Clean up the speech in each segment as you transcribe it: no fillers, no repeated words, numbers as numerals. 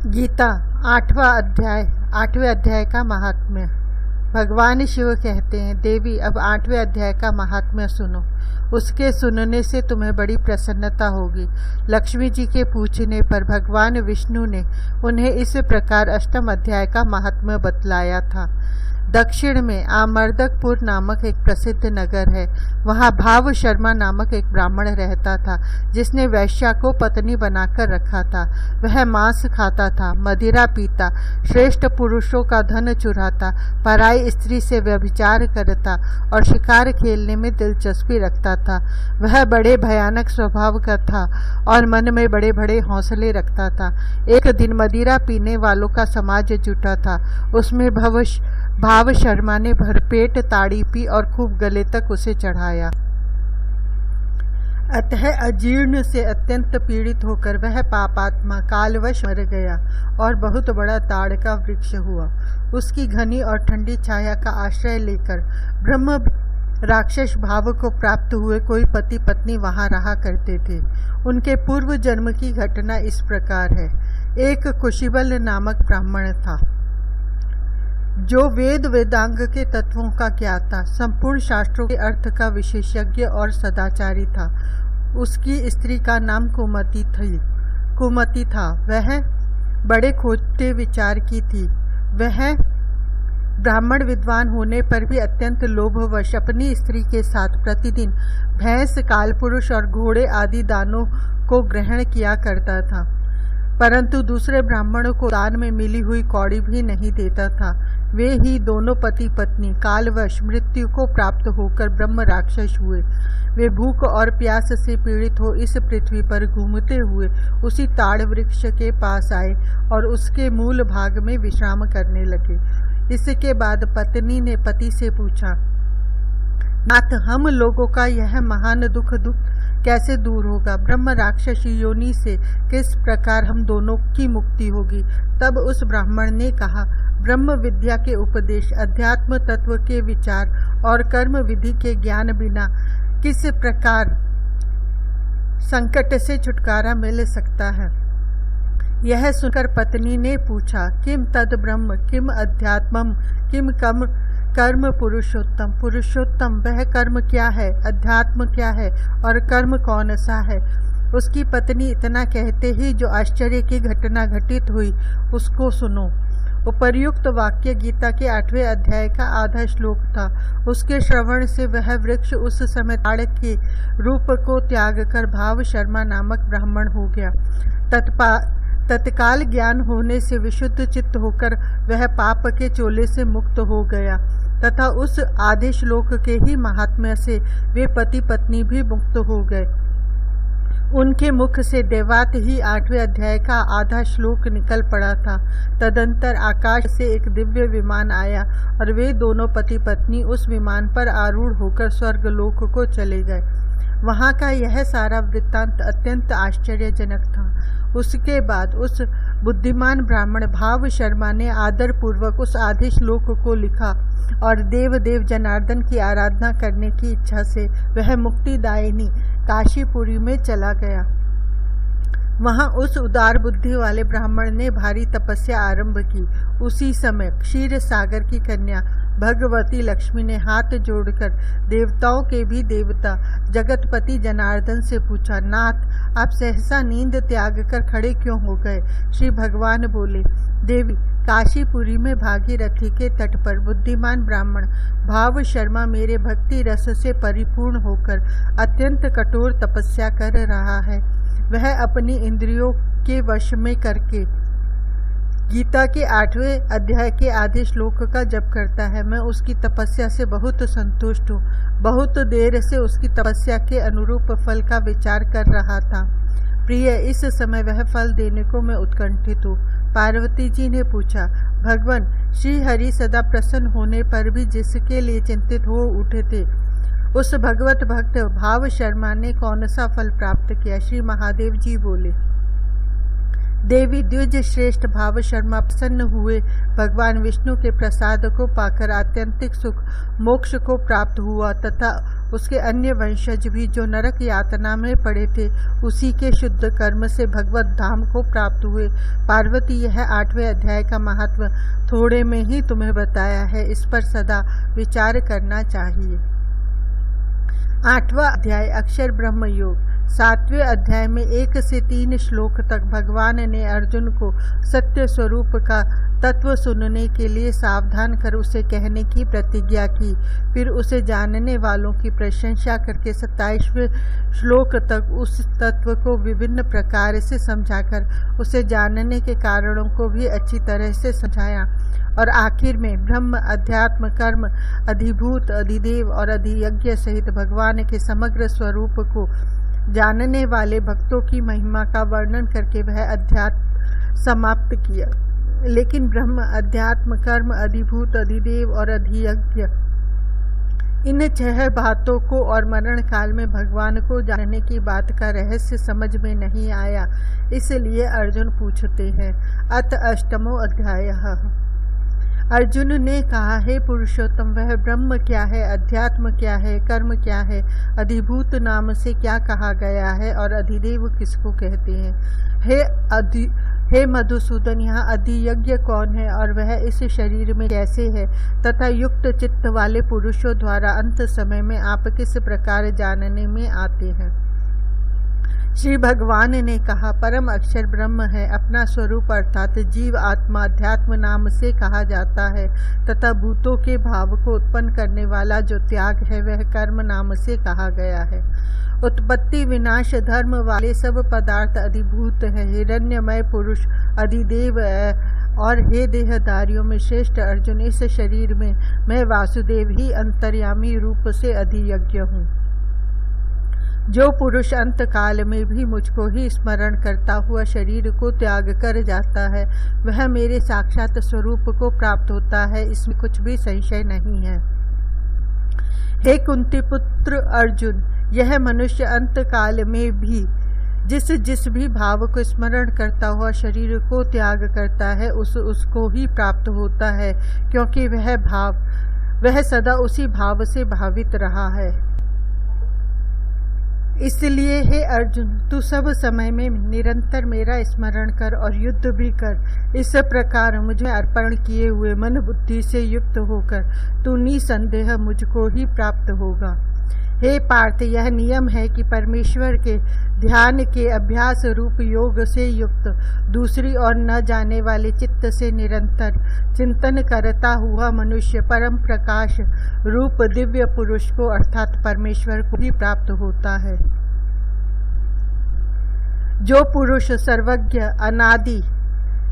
गीता 8वें अध्याय का महात्म्य। भगवान शिव कहते हैं, देवी अब 8वें अध्याय का महात्म्य सुनो। उसके सुनने से तुम्हें बड़ी प्रसन्नता होगी। लक्ष्मी जी के पूछने पर भगवान विष्णु ने उन्हें इस प्रकार 8वें अध्याय का महात्म्य बतलाया था। दक्षिण में आमर्दकपुर नामक एक प्रसिद्ध नगर है। वहाँ भाव शर्मा नामक एक ब्राह्मण रहता था, जिसने वैश्या को पत्नी बनाकर रखा था। वह मांस खाता था, मदिरा पीता, श्रेष्ठ पुरुषों का धन चुराता, पराई स्त्री से व्यभिचार करता और शिकार खेलने में दिलचस्पी रखता था। वह बड़े भयानक स्वभाव का था और मन में बड़े बड़े हौसले रखता था। एक दिन मदिरा पीने वालों का समाज जुटा था। उसमें भाव शर्मा ने भरपेट ताड़ी पी और खूब गले तक उसे चढ़ाया। अतः अजीर्ण से अत्यंत पीड़ित होकर वह पापात्मा कालवश मर गया और बहुत बड़ा ताड़ का वृक्ष हुआ। उसकी घनी और ठंडी छाया का आश्रय लेकर ब्रह्म राक्षस भाव को प्राप्त हुए कोई पति पत्नी वहां रहा करते थे। उनके पूर्व जन्म की घटना इस प्रकार है। एक कुशिबल नामक ब्राह्मण था, जो वेद वेदांग के तत्वों का ज्ञाता, संपूर्ण शास्त्रों के अर्थ का विशेषज्ञ और सदाचारी था। उसकी स्त्री का नाम कुमति था। वह बड़े खोजते विचार की थी। वह ब्राह्मण विद्वान होने पर भी अत्यंत लोभवश अपनी स्त्री के साथ प्रतिदिन भैंस, कालपुरुष और घोड़े आदि दानों को ग्रहण किया करता था, परंतु दूसरे ब्राह्मणों को दान में मिली हुई कौड़ी भी नहीं देता था। वे ही दोनों पति पत्नी कालवश मृत्यु को प्राप्त होकर ब्रह्म राक्षस हुए। वे भूख और प्यास से पीड़ित हो इस पृथ्वी पर घूमते हुए उसी ताड़ वृक्ष के पास आए और उसके मूल भाग में विश्राम करने लगे। इसके बाद पत्नी ने पति से पूछा, नाथ, हम लोगों का यह महान दुख कैसे दूर होगा? ब्रह्म राक्षस योनि से किस प्रकार हम दोनों की मुक्ति होगी? तब उस ब्राह्मण ने कहा, ब्रह्म विद्या के उपदेश, अध्यात्म तत्व के विचार और कर्म विधि के ज्ञान बिना किस प्रकार संकट से छुटकारा मिल सकता है? यह सुनकर पत्नी ने पूछा, किम तद ब्रह्म, किम अध्यात्मम, किम कर्म पुरुषोत्तम। पुरुषोत्तम वह कर्म क्या है, अध्यात्म क्या है और कर्म कौन सा है? उसकी पत्नी इतना कहते ही जो आश्चर्य की घटना घटित हुई उसको सुनो। उपर्युक्त वाक्य गीता के 8वें अध्याय का आधा श्लोक था। उसके श्रवण से वह वृक्ष उस समय ताड़ के रूप को त्याग कर भाव शर्मा नामक ब्राह्मण हो गया। तत्काल ज्ञान होने से विशुद्ध चित्त होकर वह पाप के चोले से मुक्त हो गया तथा उस आधे श्लोक के ही महात्म्य से वे पति पत्नी भी मुक्त हो गए। उनके मुख से देवात ही 8वें अध्याय का आधा श्लोक निकल पड़ा था। तदंतर आकाश से एक दिव्य विमान आया और वे दोनों पति पत्नी उस विमान पर आरूढ़ होकर स्वर्गलोक को चले गए। वहाँ का यह सारा वृत्तांत अत्यंत आश्चर्यजनक था। उसके बाद उस बुद्धिमान ब्राह्मण भाव शर्मा ने आदर पूर्वक उस आधे श्लोक को लिखा और देव जनार्दन की आराधना करने की इच्छा से वह मुक्तिदायिनी काशीपुरी में चला गया। वहाँ उस उदार बुद्धि वाले ब्राह्मण ने भारी तपस्या आरंभ की। उसी समय क्षीर सागर की कन्या भगवती लक्ष्मी ने हाथ जोड़कर देवताओं के भी देवता जगतपति जनार्दन से पूछा, नाथ, आप सहसा नींद त्याग कर खड़े क्यों हो गए? श्री भगवान बोले, देवी, काशीपुरी में भागीरथी के तट पर बुद्धिमान ब्राह्मण भाव शर्मा मेरे भक्ति रस से परिपूर्ण होकर अत्यंत कठोर तपस्या कर रहा है। वह अपनी इंद्रियों के वश में करके गीता के 8वें अध्याय के आधे श्लोक का जप करता है। मैं उसकी तपस्या से बहुत संतुष्ट हूँ। बहुत देर से उसकी तपस्या के अनुरूप फल का विचार कर रहा था। प्रिय, इस समय वह फल देने को मैं उत्कंठित हूँ। पार्वती जी ने पूछा, भगवान श्री हरि सदा प्रसन्न होने पर भी जिसके लिए चिंतित हो उठे थे, उस भगवत भक्त भाव शर्मा ने कौन सा फल प्राप्त किया? श्री महादेव जी बोले, देवी, द्विज श्रेष्ठ भाव शर्मा प्रसन्न हुए। भगवान विष्णु के प्रसाद को पाकर आत्यंतिक सुख मोक्ष को प्राप्त हुआ तथा उसके अन्य वंशज भी जो नरक यातना में पड़े थे उसी के शुद्ध कर्म से भगवत धाम को प्राप्त हुए। पार्वती, यह 8वें अध्याय का महत्व थोड़े में ही तुम्हें बताया है, इस पर सदा विचार करना चाहिए। 8वां अध्याय अक्षर ब्रह्म योग। 7वें अध्याय में 1 से 3 श्लोक तक भगवान ने अर्जुन को सत्य स्वरूप का तत्व सुनने के लिए सावधान कर उसे कहने की प्रतिज्ञा की। फिर उसे जानने वालों की प्रशंसा करके 27वें श्लोक तक उस तत्व को विभिन्न प्रकार से समझाकर उसे जानने के कारणों को भी अच्छी तरह से समझाया। और आखिर में ब्रह्म, अध्यात्म, कर्म, अधिभूत, अधिदेव और अधियज्ञ सहित भगवान के समग्र स्वरूप को जानने वाले भक्तों की महिमा का वर्णन करके वह अध्यात्म समाप्त किया। लेकिन ब्रह्म, अध्यात्म, कर्म, अधिभूत, अधिदेव और अधियज्ञ, इन 6 बातों को और मरण काल में भगवान को जानने की बात का रहस्य समझ में नहीं आया। इसलिए अर्जुन पूछते हैं। अत 8वां अध्याय। अर्जुन ने कहा, हे पुरुषोत्तम, वह ब्रह्म क्या है, अध्यात्म क्या है, कर्म क्या है, अधिभूत नाम से क्या कहा गया है और अधिदेव किसको कहते हैं? हे मधुसूदन, यहाँ अधियज्ञ कौन है और वह इस शरीर में कैसे है तथा युक्त चित्त वाले पुरुषों द्वारा अंत समय में आप किस प्रकार जानने में आते हैं? श्री भगवान ने कहा, परम अक्षर ब्रह्म है, अपना स्वरूप अर्थात जीव आत्मा अध्यात्म नाम से कहा जाता है तथा भूतों के भाव को उत्पन्न करने वाला जो त्याग है वह कर्म नाम से कहा गया है। उत्पत्ति विनाश धर्म वाले सब पदार्थ अधिभूत है। हिरण्यमय पुरुष अधिदेव और हे देहधारियों में श्रेष्ठ अर्जुन, इस शरीर में मैं वासुदेव ही अंतर्यामी रूप से अधियज्ञ हूँ। जो पुरुष अंत काल में भी मुझको ही स्मरण करता हुआ शरीर को त्याग कर जाता है वह मेरे साक्षात स्वरूप को प्राप्त होता है, इसमें कुछ भी संशय नहीं है। हे कुंती पुत्र अर्जुन, यह मनुष्य अंत काल में भी जिस भी भाव को स्मरण करता हुआ शरीर को त्याग करता है उसको ही प्राप्त होता है, क्योंकि वह सदा उसी भाव से भावित रहा है। इसलिए हे अर्जुन, तू सब समय में निरंतर मेरा स्मरण कर और युद्ध भी कर। इस प्रकार मुझे अर्पण किए हुए मन बुद्धि से युक्त होकर तू निसंदेह मुझको ही प्राप्त होगा। हे पार्थ, यह नियम है कि परमेश्वर के ध्यान के अभ्यास रूप योग से युक्त दूसरी और न जाने वाले चित्त से निरंतर चिंतन करता हुआ मनुष्य परम प्रकाश रूप दिव्य पुरुष को अर्थात परमेश्वर को ही प्राप्त होता है। जो पुरुष सर्वज्ञ, अनादि,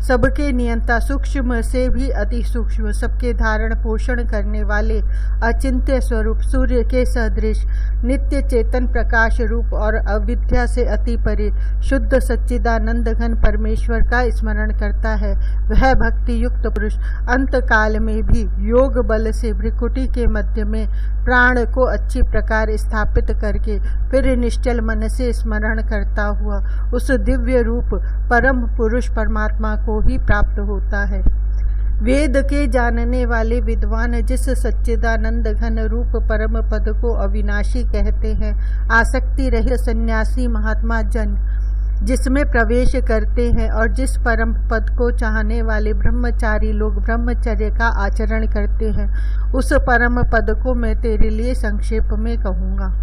सबके नियंता, सूक्ष्म से भी अति सूक्ष्म, सबके धारण पोषण करने वाले अचिंत्य स्वरूप सूर्य के सदृश नित्य चेतन प्रकाश रूप और अविद्या से अति परे शुद्ध सच्चिदानंद घन परमेश्वर का स्मरण करता है वह भक्ति युक्त पुरुष अंत काल में भी योग बल से भ्रिकुटी के मध्य में प्राण को अच्छी प्रकार स्थापित करके फिर निश्चल मन से स्मरण करता हुआ उस दिव्य रूप परम पुरुष परमात्मा को ही प्राप्त होता है। वेद के जानने वाले विद्वान जिस सच्चिदानंद घन रूप परम पद को अविनाशी कहते हैं, आसक्ति रहित सन्यासी महात्मा जन जिसमें प्रवेश करते हैं और जिस परम पद को चाहने वाले ब्रह्मचारी लोग ब्रह्मचर्य का आचरण करते हैं, उस परम पद को मैं तेरे लिए संक्षेप में कहूँगा।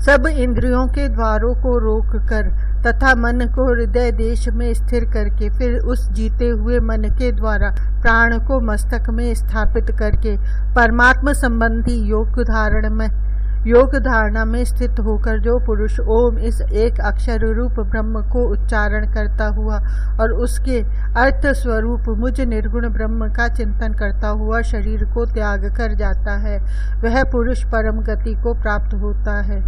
सब इंद्रियों के द्वारों को रोककर तथा मन को हृदय देश में स्थिर करके फिर उस जीते हुए मन के द्वारा प्राण को मस्तक में स्थापित करके परमात्मा संबंधी योग धारणा में स्थित होकर जो पुरुष ओम इस एक अक्षर रूप ब्रह्म को उच्चारण करता हुआ और उसके अर्थ स्वरूप मुझ निर्गुण ब्रह्म का चिंतन करता हुआ शरीर को त्याग कर जाता है, वह पुरुष परम गति को प्राप्त होता है।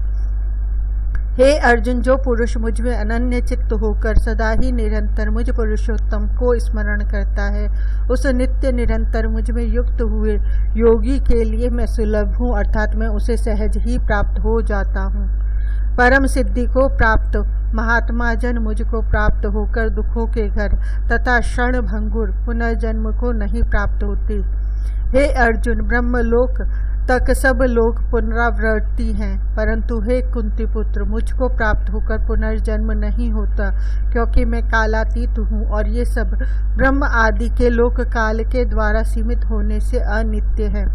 हे अर्जुन, जो पुरुष मुझ में अनन्य चित्त होकर सदा ही निरंतर मुझ पुरुषोत्तम को स्मरण करता है, उस नित्य निरंतर मुझ में युक्त हुए योगी के लिए मैं सुलभ हूँ, अर्थात मैं उसे सहज ही प्राप्त हो जाता हूँ। परम सिद्धि को प्राप्त महात्मा जन मुझको प्राप्त होकर दुखों के घर तथा क्षण भंगुर पुनर्जन्म को नहीं प्राप्त होते। हे अर्जुन, ब्रह्मलोक तक सब लोग पुनरावृत्ति हैं, परंतु हे कुंती पुत्र, मुझको प्राप्त होकर पुनर्जन्म नहीं होता, क्योंकि मैं कालातीत हूँ और ये सब ब्रह्म आदि के लोक काल के द्वारा सीमित होने से अनित्य है।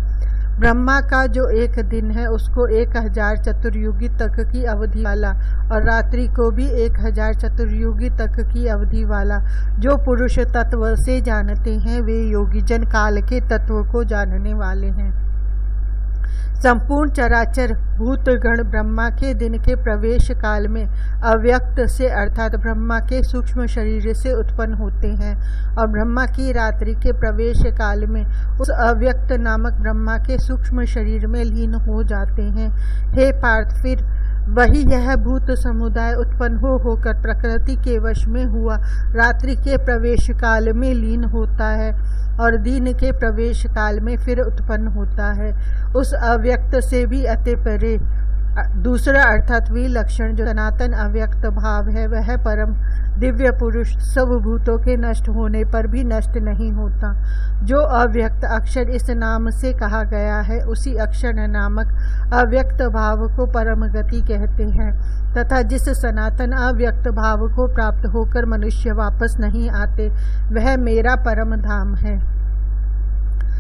ब्रह्मा का जो एक दिन है उसको 1000 चतुर्युगी तक की अवधि वाला और रात्रि को भी 1000 चतुर्युगी तक की अवधि वाला जो पुरुष तत्व से जानते हैं वे योगी जन काल के तत्व को जानने वाले हैं। संपूर्ण चराचर भूतगण ब्रह्मा के दिन के प्रवेश काल में अव्यक्त से अर्थात ब्रह्मा के सूक्ष्म शरीर से उत्पन्न होते हैं और ब्रह्मा की रात्रि के प्रवेश काल में उस अव्यक्त नामक ब्रह्मा के सूक्ष्म शरीर में लीन हो जाते हैं। हे पार्थ, फिर वही यह भूत समुदाय उत्पन्न होकर प्रकृति के वश में हुआ रात्रि के प्रवेश काल में लीन होता है और दिन के प्रवेश काल में फिर उत्पन्न होता है। उस अव्यक्त से भी अति परे दूसरा अर्थात विलक्षण जो सनातन अव्यक्त भाव है वह परम दिव्य पुरुष सब भूतों के नष्ट होने पर भी नष्ट नहीं होता। जो अव्यक्त अक्षर इस नाम से कहा गया है उसी अक्षर नामक अव्यक्त भाव को परम गति कहते हैं तथा जिस सनातन अव्यक्त भाव को प्राप्त होकर मनुष्य वापस नहीं आते वह मेरा परम धाम है।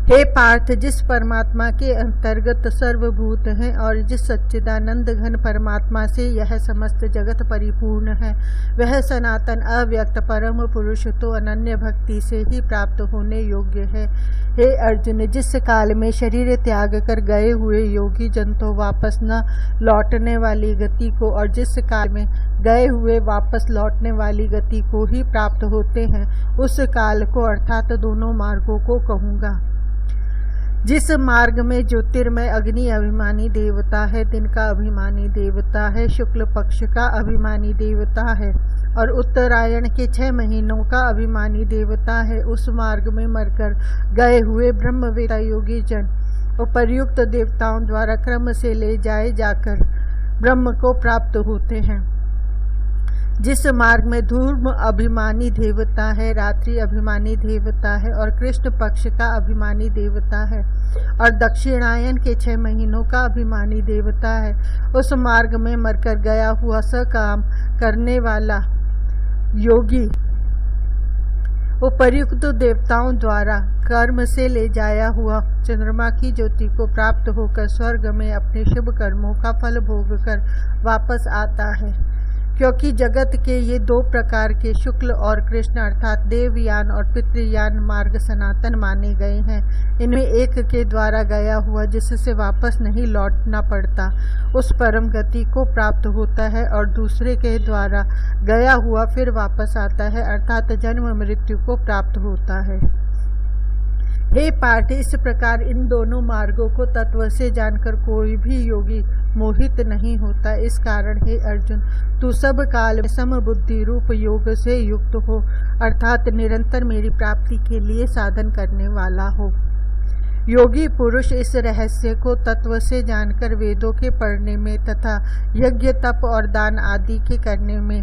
हे पार्थ, जिस परमात्मा के अंतर्गत सर्वभूत हैं और जिस सच्चिदानंद घन परमात्मा से यह समस्त जगत परिपूर्ण है वह सनातन अव्यक्त परम पुरुष तो अनन्य भक्ति से ही प्राप्त होने योग्य है। हे अर्जुन, जिस काल में शरीर त्याग कर गए हुए योगी जन तो वापस न लौटने वाली गति को और जिस काल में गए हुए वापस लौटने वाली गति को ही प्राप्त होते हैं उस काल को अर्थात दोनों मार्गों को कहूँगा। जिस मार्ग में ज्योतिर्मय अग्नि अभिमानी देवता है, दिन का अभिमानी देवता है, शुक्ल पक्ष का अभिमानी देवता है और उत्तरायण के 6 महीनों का अभिमानी देवता है, उस मार्ग में मरकर गए हुए ब्रह्मवेत्ता योगी जन उपर्युक्त देवताओं द्वारा क्रम से ले जाए जाकर ब्रह्म को प्राप्त होते हैं। जिस मार्ग में धूर्म अभिमानी देवता है, रात्रि अभिमानी देवता है और कृष्ण पक्ष का अभिमानी देवता है और दक्षिणायन के 6 महीनों का अभिमानी देवता है, उस मार्ग में मरकर गया हुआ सकाम करने वाला योगी उपर्युक्त देवताओं द्वारा कर्म से ले जाया हुआ चंद्रमा की ज्योति को प्राप्त होकर स्वर्ग में अपने शुभ कर्मों का फल भोग कर वापस आता है। क्योंकि जगत के ये 2 प्रकार के शुक्ल और कृष्ण अर्थात देवयान और पितृयान मार्ग सनातन माने गए हैं। इनमें एक के द्वारा गया हुआ जिससे वापस नहीं लौटना पड़ता उस परम गति को प्राप्त होता है और दूसरे के द्वारा गया हुआ फिर वापस आता है अर्थात जन्म मृत्यु को प्राप्त होता है। हे पार्थ, इस प्रकार इन दोनों मार्गों को तत्व से जानकर कोई भी योगी मोहित नहीं होता। इस कारण हे अर्जुन, तू सब काल में समबुद्धि रूप योग से युक्त हो अर्थात निरंतर मेरी प्राप्ति के लिए साधन करने वाला हो। योगी पुरुष इस रहस्य को तत्व से जानकर वेदों के पढ़ने में तथा यज्ञ तप और दान आदि के करने में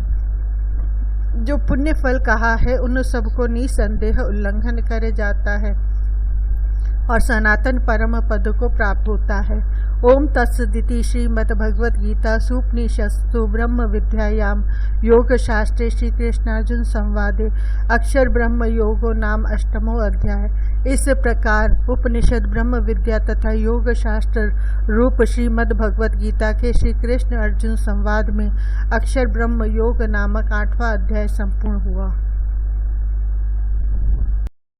जो पुण्य फल कहा है उन सबको निसंदेह उल्लंघन कर जाता है और सनातन परम पद को प्राप्त होता है। ओम तत्सदिति श्रीमद् भगवद गीता सूपनिषत्सु ब्रह्म विद्यायाम योग शास्त्रे श्री कृष्णार्जुन संवादे अक्षर ब्रह्म योगो नाम 8वां अध्याय। इस प्रकार उपनिषद ब्रह्म विद्या तथा योग शास्त्र रूप श्रीमद् भगवद गीता के श्री कृष्ण अर्जुन संवाद में अक्षर ब्रह्म योग नामक 8वां अध्याय संपूर्ण हुआ।